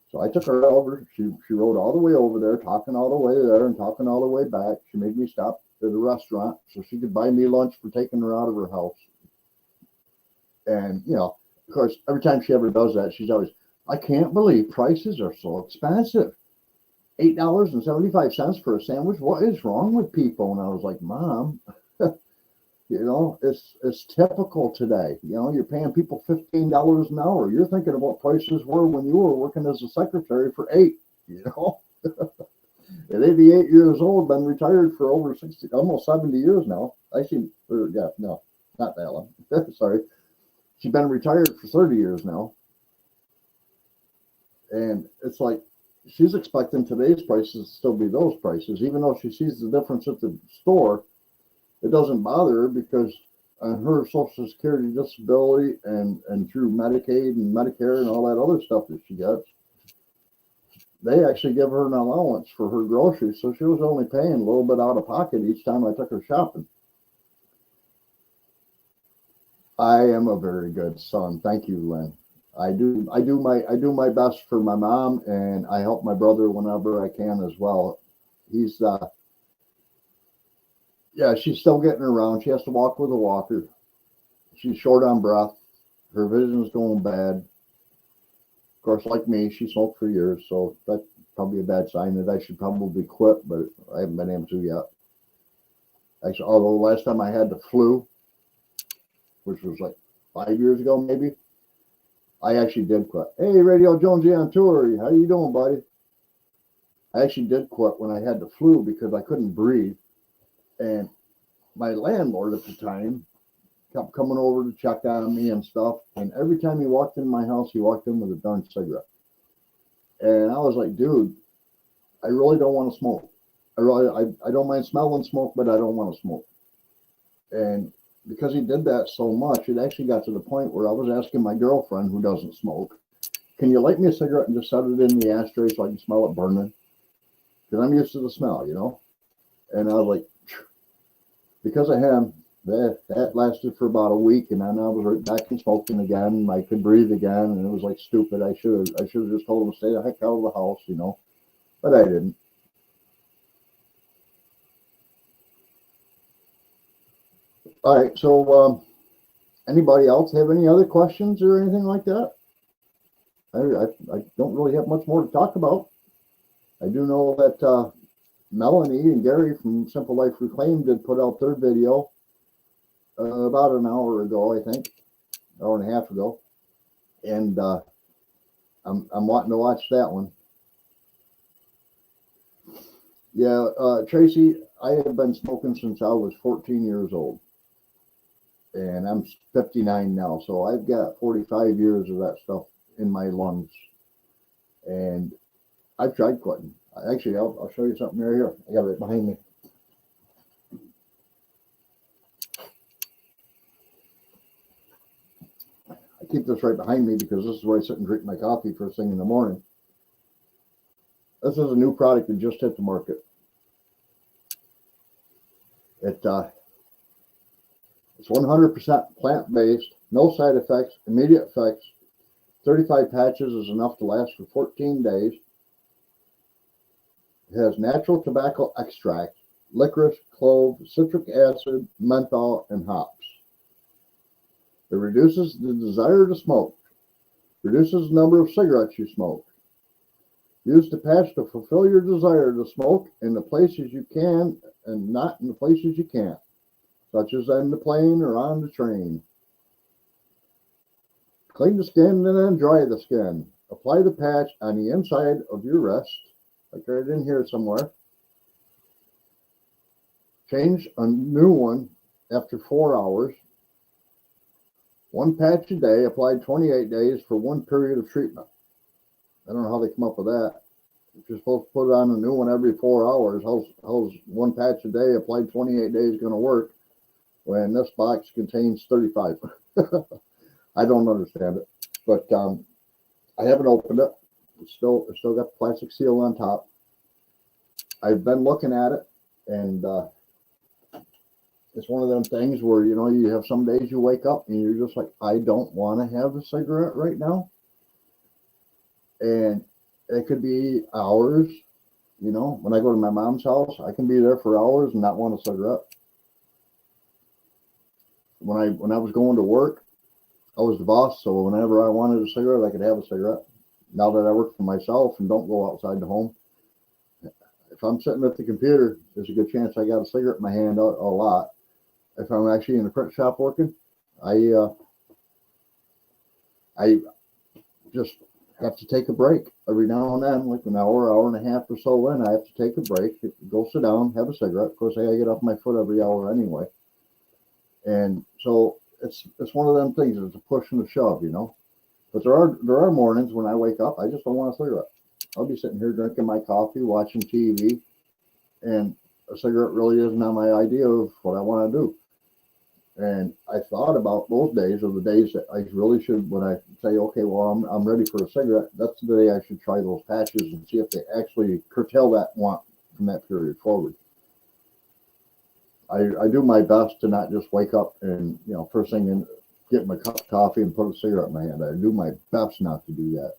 [SPEAKER 2] So I took her over. She rode all the way over there, talking all the way there and talking all the way back. She made me stop at a restaurant so she could buy me lunch for taking her out of her house. And, you know, of course, every time she ever does that, she's always, I can't believe prices are so expensive. $8.75 for a sandwich. What is wrong with people? And I was like, Mom, you know, it's typical today. You know, you're paying people $15 an hour. You're thinking of what prices were when you were working as a secretary for $8, you know. At 88 years old, been retired for over 60, almost 70 years now. Actually, yeah, no, not that long. Sorry. She's been retired for 30 years now. And it's like, she's expecting today's prices to still be those prices, even though she sees the difference at the store. It doesn't bother her because on her Social Security disability and through Medicaid and Medicare and all that other stuff that she gets, they actually give her an allowance for her groceries. So she was only paying a little bit out of pocket each time I took her shopping. I am a very good son. Thank you, Lynn. I do my best for my mom, and I help my brother whenever I can as well. He's yeah, she's still getting around. She has to walk with a walker. She's short on breath. Her vision's going bad. Of course, like me, she smoked for years, so that's probably a bad sign that I should probably quit, but I haven't been able to yet. Actually, although last time I had the flu, which was like 5 years ago, maybe, I actually did quit. Hey, Radio Jonesy on tour. How you doing, buddy? I actually did quit when I had the flu because I couldn't breathe. And my landlord at the time kept coming over to check on me and stuff. And every time he walked in my house, he walked in with a darn cigarette. And I was like, dude, I really don't want to smoke. I don't mind smelling smoke, but I don't want to smoke. And because he did that so much, it actually got to the point where I was asking my girlfriend, who doesn't smoke, can you light me a cigarette and just set it in the ashtray so I can smell it burning? Because I'm used to the smell, you know? And I was like, because of him, that lasted for about a week, and then I was right back in smoking again. I could breathe again, and it was like stupid. I should have just told him to stay the heck out of the house, you know? But I didn't. All right, so anybody else have any other questions or anything like that? I don't really have much more to talk about. I do know that Melanie and Gary from Simple Life Reclaimed did put out their video about an hour ago, I think, hour and a half ago, and I'm wanting to watch that one. Yeah, Tracy, I have been smoking since I was 14 years old. And I'm 59 now, so I've got 45 years of that stuff in my lungs. And I've tried quitting. Actually, I'll show you something right here. I got it right behind me. I keep this right behind me because this is where I sit and drink my coffee first thing in the morning. This is a new product that just hit the market. It's 100% plant-based, no side effects, immediate effects. 35 patches is enough to last for 14 days. It has natural tobacco extract, licorice, clove, citric acid, menthol, and hops. It reduces the desire to smoke, reduces the number of cigarettes you smoke. Use the patch to fulfill your desire to smoke in the places you can and not in the places you can't, such as on the plane or on the train. Clean the skin and then dry the skin. Apply the patch on the inside of your wrist, like right in here somewhere. Change a new one after 4 hours. One patch a day, applied 28 days for one period of treatment. I don't know how they come up with that. If you're supposed to put on a new one every 4 hours, how's one patch a day applied 28 days going to work when this box contains 35? I don't understand it, but I haven't opened it. It's still got the plastic seal on top. I've been looking at it, and it's one of them things where, you know, you have some days you wake up and you're just like, I don't want to have a cigarette right now. And it could be hours. You know, when I go to my mom's house, I can be there for hours and not want a cigarette. When I was going to work, I was the boss, so whenever I wanted a cigarette, I could have a cigarette. Now that I work for myself and don't go outside the home, if I'm sitting at the computer, there's a good chance I got a cigarette in my hand a lot. If I'm actually in a print shop working, I just have to take a break every now and then, like an hour and a half or so in. I have to take a break, go sit down, have a cigarette. Of course, I gotta get off my foot every hour anyway. And so it's one of them things. It's a push and a shove, you know. But there are mornings when I wake up, I just don't want a cigarette. I'll be sitting here drinking my coffee, watching TV, and a cigarette really isn't on my idea of what I want to do. And I thought about those days, or the days that I really should, when I say, okay, well, I'm ready for a cigarette, that's the day I should try those patches and see if they actually curtail that want from that period forward. I do my best to not just wake up and, you know, first thing get my cup of coffee and put a cigarette in my hand. I do my best not to do that.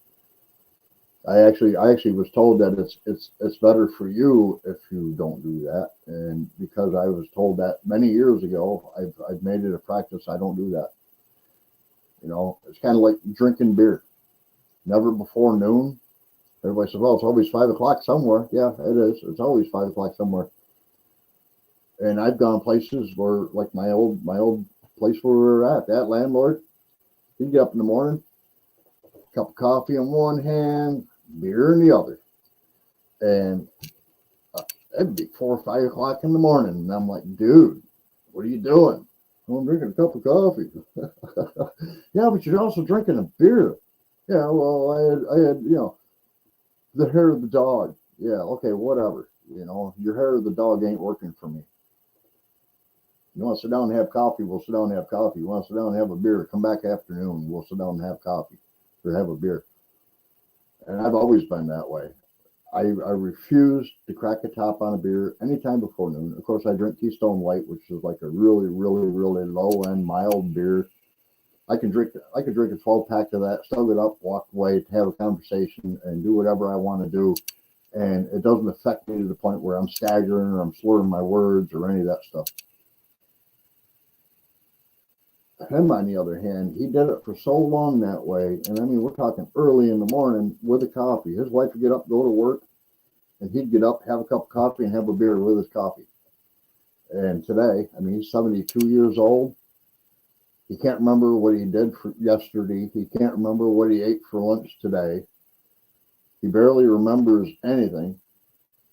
[SPEAKER 2] I actually was told that it's better for you if you don't do that, and because I was told that many years ago, I've made it a practice. I don't do that. It's kind of like drinking beer. Never before noon. Everybody says, "Well, it's always 5 o'clock somewhere." Yeah, it is. It's always 5 o'clock somewhere. And I've gone places where, like my old place where we were at, that landlord, he'd get up in the morning, cup of coffee in one hand, beer in the other. And it'd be 4 or 5 o'clock in the morning. And I'm like, dude, what are you doing? Well, I'm drinking a cup of coffee. Yeah, but you're also drinking a beer. Yeah, well, I had, the hair of the dog. Yeah, okay, whatever. Your hair of the dog ain't working for me. You want to sit down and have coffee, we'll sit down and have coffee. You want to sit down and have a beer, come back afternoon, we'll sit down and have coffee or have a beer. And I've always been that way. I refuse to crack a top on a beer anytime before noon. Of course, I drink Keystone Light, which is like a really, really, really low-end, mild beer. I can drink a 12-pack of that, stug it up, walk away, have a conversation, and do whatever I want to do. And it doesn't affect me to the point where I'm staggering or I'm slurring my words or any of that stuff. Him, on the other hand, he did it for so long that way. And I mean, we're talking early in the morning with a coffee. His wife would get up, go to work, and he'd get up, have a cup of coffee, and have a beer with his coffee. And today, I mean, he's 72 years old. He can't remember what he did for yesterday. He can't remember what he ate for lunch today. He barely remembers anything.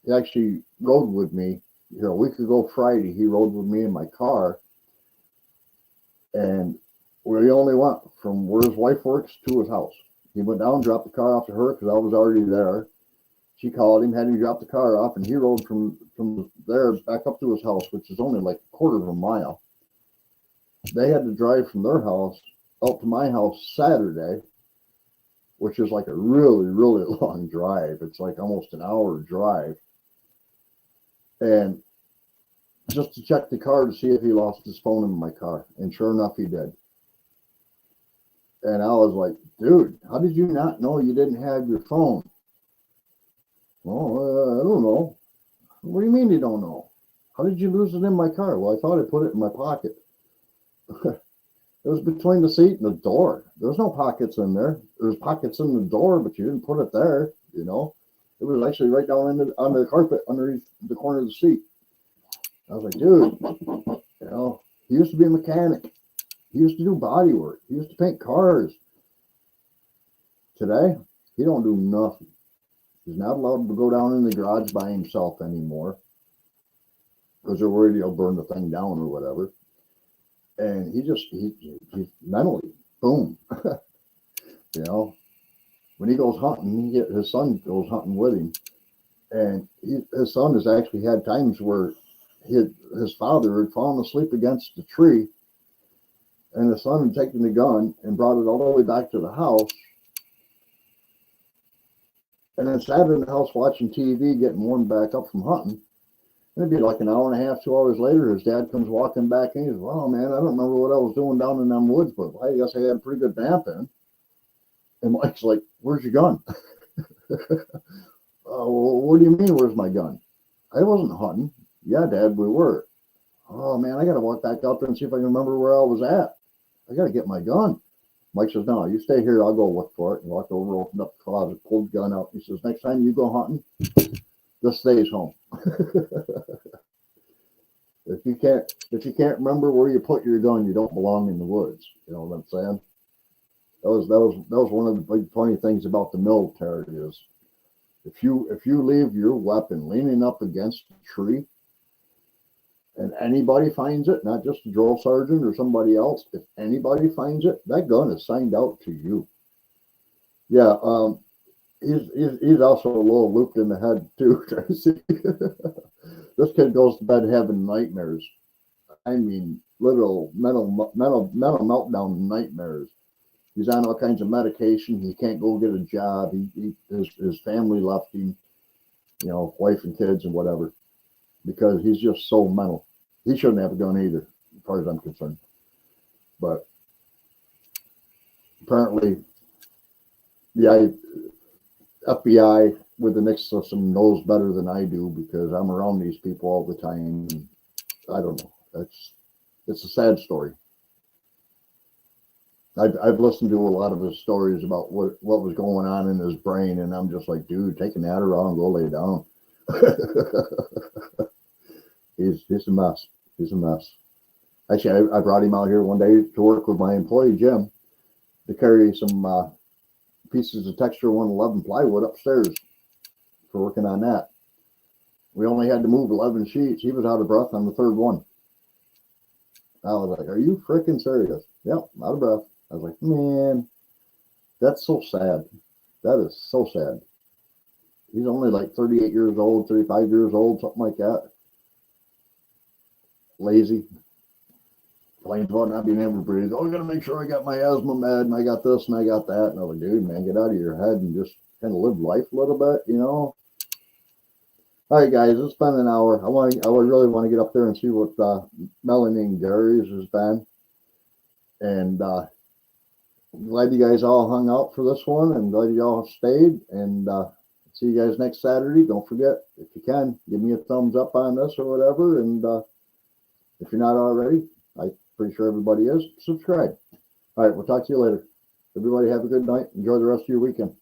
[SPEAKER 2] He actually rode with me here a week ago Friday. He rode with me in my car. And we only went from where his wife works to his house. He went down, dropped the car off to her because I was already there. She called him, had him drop the car off, and he rode from there back up to his house, which is only like a quarter of a mile. They had to drive from their house out to my house Saturday, which is like a really, really long drive. It's like almost an hour drive. And just to check the car to see if he lost his phone in my car. And sure enough, he did. And I was like, dude, how did you not know you didn't have your phone? Well, I don't know. What do you mean you don't know? How did you lose it in my car? Well, I thought I put it in my pocket. It was between the seat and the door. There's no pockets in there. There's pockets in the door, but you didn't put it there, It was actually right down under the carpet underneath the corner of the seat. I was like, dude, he used to be a mechanic. He used to do body work. He used to paint cars. Today, he don't do nothing. He's not allowed to go down in the garage by himself anymore because they're worried he'll burn the thing down or whatever. And he's mentally, boom. When he goes hunting, his son goes hunting with him. And his son has actually had times where his father had fallen asleep against a tree, and the son had taken the gun and brought it all the way back to the house, and then sat in the house watching TV, getting warmed back up from hunting. And it'd be like an hour and a half, 2 hours later, his dad comes walking back in. He says, "Well, man, I don't remember what I was doing down in them woods, but I guess I had a pretty good nap in." And Mike's like, "Where's your gun?" Well, what do you mean, where's my gun? I wasn't hunting. Yeah, Dad, we were. Oh, man, I got to walk back out there and see if I can remember where I was at. I got to get my gun. Mike says, "No, you stay here. I'll go look for it." And walked over, opened up the closet, pulled the gun out. He says, "Next time you go hunting, just stays home." If you can't remember where you put your gun, you don't belong in the woods. You know what I'm saying? That was one of the big funny things about the military is if you leave your weapon leaning up against a tree and anybody finds it, not just the drill sergeant or somebody else, if anybody finds it, that gun is signed out to you. Yeah, he's also a little looped in the head too, Tracy. This kid goes to bed having nightmares. I mean, literal mental meltdown nightmares. He's on all kinds of medication. He can't go get a job. His family left him, wife and kids and whatever, because he's just so mental. He shouldn't have a gun either, as far as I'm concerned. But apparently the FBI with the Nix system knows better than I do because I'm around these people all the time. I don't know. It's a sad story. I've listened to a lot of his stories about what was going on in his brain, and I'm just like, dude, take an Adderall and go lay down. He's a mess. He's a mess. Actually, I brought him out here one day to work with my employee Jim to carry some pieces of Texture 111 plywood upstairs for working on that. We only had to move 11 sheets. He was out of breath on the third one. I was like, are you freaking serious? Yep, out of breath. I was like, man, that's so sad. That is so sad. He's only like 38 years old, 35 years old, something like that. Lazy. Complains about not being able to breathe. Oh, I got to make sure I got my asthma med and I got this and I got that. And I was like, dude, man, get out of your head and just kind of live life a little bit, you know? All right, guys, it's been an hour. I really want to get up there and see what Melanie and Gary's has been. And I'm glad you guys all hung out for this one and glad you all stayed. And see you guys next Saturday. Don't forget, if you can, give me a thumbs up on this or whatever. And if you're not already, I'm pretty sure everybody is, subscribe. All right, we'll talk to you later. Everybody have a good night. Enjoy the rest of your weekend.